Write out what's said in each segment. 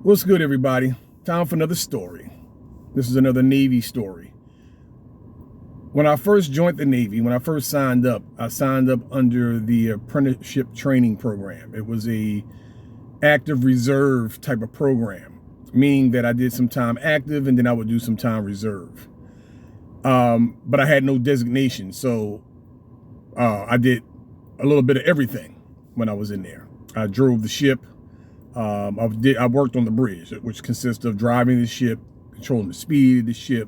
What's good, everybody? Time for another story. This is another Navy story. When I first joined the Navy, when I first signed up, I signed up under the apprenticeship training program. It was a active reserve type of program, meaning that I did some time active and then I would do some time reserve. But I had no designation, so I did a little bit of everything when I was in there. I drove the ship. I worked on the bridge, which consists of driving the ship, controlling the speed of the ship,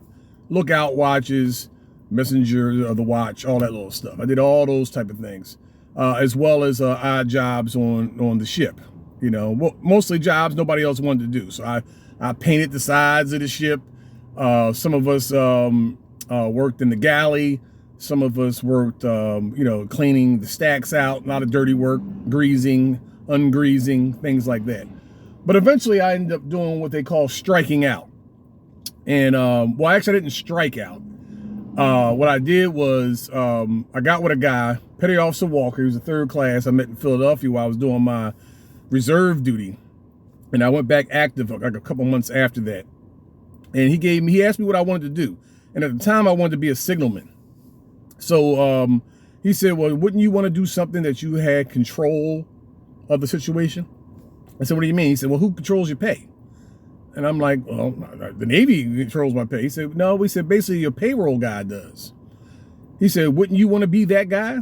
lookout watches, messenger of the watch, all that little stuff. I did all those type of things, as well as odd jobs on the ship. You know, mostly jobs nobody else wanted to do. So I painted the sides of the ship. Some of us worked in the galley. Some of us worked, cleaning the stacks out, a lot of dirty work, greasing, ungreasing, things like that. But eventually I ended up doing what they call striking out. And, well, actually I didn't strike out. What I did was, I got with a guy, Petty Officer Walker. He was a third class I met in Philadelphia while I was doing my reserve duty. And I went back active like a couple months after that. And he asked me what I wanted to do. And at the time I wanted to be a signalman. So, he said, well, wouldn't you want to do something that you had control of the situation? I said, what do you mean? He said, well, who controls your pay? And I'm like, well, the Navy controls my pay. He said, no, we said, basically your payroll guy does. He said, wouldn't you want to be that guy?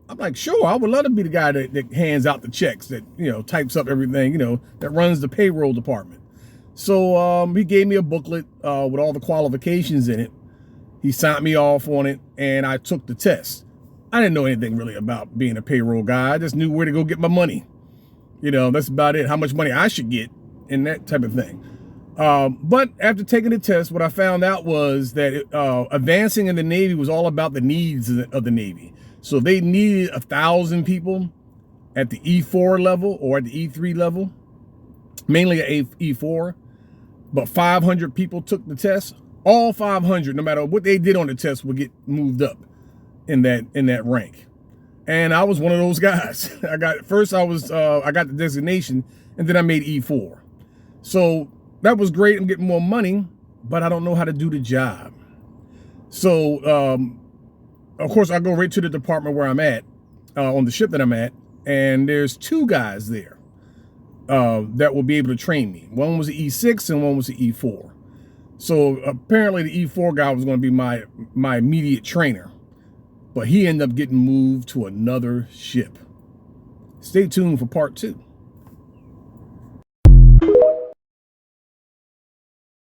I'm like, sure, I would love to be the guy that hands out the checks, that, types up everything, that runs the payroll department. So he gave me a booklet with all the qualifications in it. He signed me off on it, and I took the test. I didn't know anything really about being a payroll guy. I just knew where to go get my money. That's about it, how much money I should get and that type of thing. But after taking the test, what I found out was that advancing in the Navy was all about the needs of the Navy. So they needed 1,000 people at the E4 level or at the E3 level, mainly at E4, but 500 people took the test. All 500, no matter what they did on the test, would get moved up in that rank. And I was one of those guys. I got the designation, and then I made E4. So that was great. I'm getting more money, but I don't know how to do the job. So, of course, I go right to the department where I'm at, on the ship that I'm at, and there's two guys there that will be able to train me. One was the E6 and one was the E4. So apparently the E4 guy was going to be my immediate trainer, but he ended up getting moved to another ship. Stay tuned for part 2.